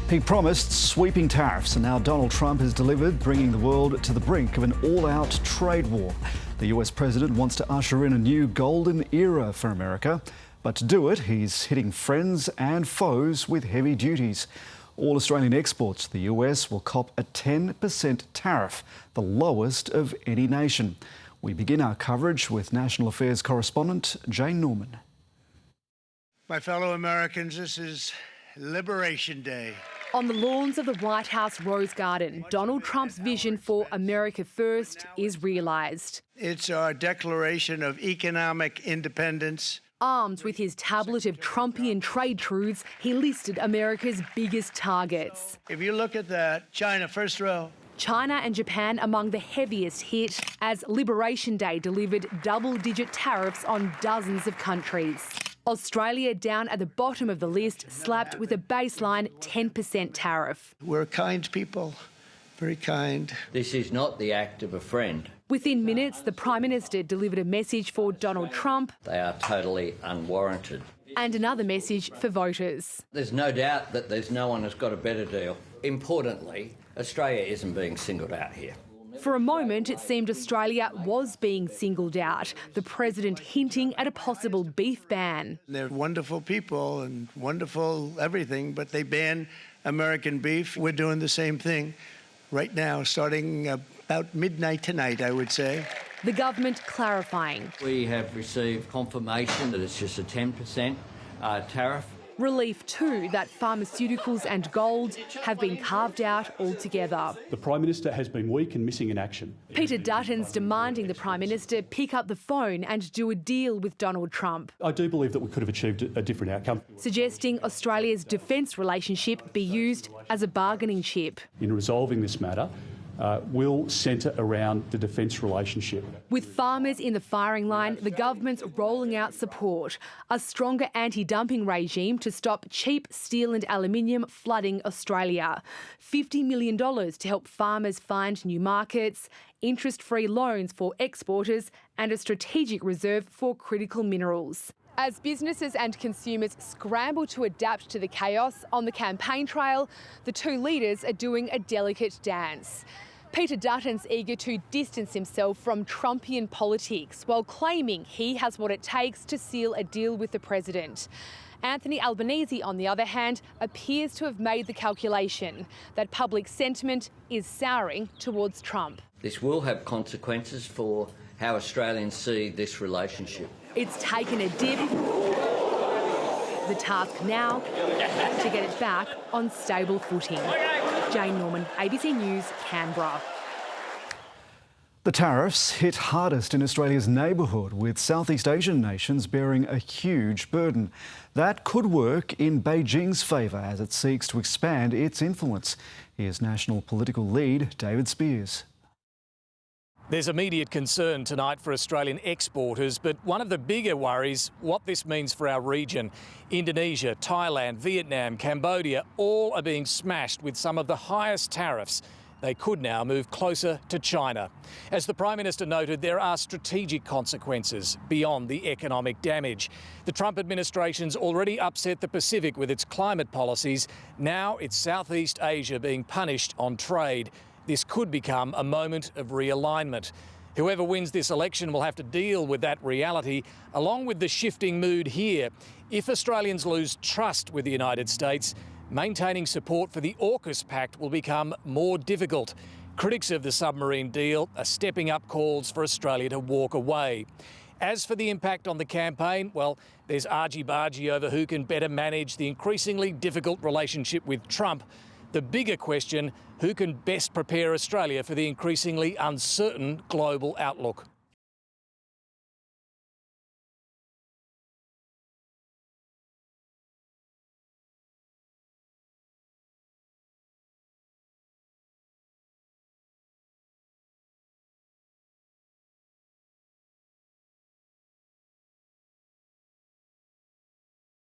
He promised sweeping tariffs, and now Donald Trump has delivered, bringing the world to the brink of an all-out trade war. The US president wants to usher in a new golden era for America, but to do it, he's hitting friends and foes with heavy duties. All Australian exports to the US will cop a 10% tariff, the lowest of any nation. We begin our coverage with National Affairs correspondent Jane Norman. My fellow Americans, this is Liberation Day. On the lawns of the White House Rose Garden, Donald Trump's vision for America First is realised. It's our declaration of economic independence. Armed with his tablet of Trumpian trade truths, he listed America's biggest targets. If you look at that, China, first row. China and Japan among the heaviest hit, as Liberation Day delivered double-digit tariffs on dozens of countries. Australia, down at the bottom of the list, slapped with a baseline 10% tariff. We're kind people, very kind. This is not the act of a friend. Within minutes, the Prime Minister delivered a message for Donald Trump. They are totally unwarranted. And another message for voters. There's no doubt that there's no one who's got a better deal. Importantly, Australia isn't being singled out here. For a moment, it seemed Australia was being singled out, the President hinting at a possible beef ban. They're wonderful people and wonderful everything, but they ban American beef. We're doing the same thing right now, starting about midnight tonight, I would say. The government clarifying. We have received confirmation that it's just a 10% tariff. Relief too that pharmaceuticals and gold have been carved out altogether. The Prime Minister has been weak and missing in action. Peter Dutton's demanding the Prime Minister pick up the phone and do a deal with Donald Trump. I do believe that we could have achieved a different outcome. Suggesting Australia's defence relationship be used as a bargaining chip. In resolving this matter, will centre around the defence relationship. With farmers in the firing line, the government's rolling out support. A stronger anti-dumping regime to stop cheap steel and aluminium flooding Australia. $50 million to help farmers find new markets, interest-free loans for exporters and a strategic reserve for critical minerals. As businesses and consumers scramble to adapt to the chaos on the campaign trail, the two leaders are doing a delicate dance. Peter Dutton's eager to distance himself from Trumpian politics while claiming he has what it takes to seal a deal with the president. Anthony Albanese, on the other hand, appears to have made the calculation that public sentiment is souring towards Trump. This will have consequences for how Australians see this relationship. It's taken a dip. The task now to get it back on stable footing. Jane Norman, ABC News, Canberra. The tariffs hit hardest in Australia's neighbourhood, with Southeast Asian nations bearing a huge burden. That could work in Beijing's favour as it seeks to expand its influence. Here's national political lead David Spears. There's immediate concern tonight for Australian exporters, but one of the bigger worries, what this means for our region. Indonesia, Thailand, Vietnam, Cambodia, all are being smashed with some of the highest tariffs. They could now move closer to China. As the Prime Minister noted, there are strategic consequences beyond the economic damage. The Trump administration's already upset the Pacific with its climate policies. Now it's Southeast Asia being punished on trade. This could become a moment of realignment. Whoever wins this election will have to deal with that reality, along with the shifting mood here. If Australians lose trust with the United States, maintaining support for the AUKUS Pact will become more difficult. Critics of the submarine deal are stepping up calls for Australia to walk away. As for the impact on the campaign, well, there's argy-bargy over who can better manage the increasingly difficult relationship with Trump. The bigger question, who can best prepare Australia for the increasingly uncertain global outlook?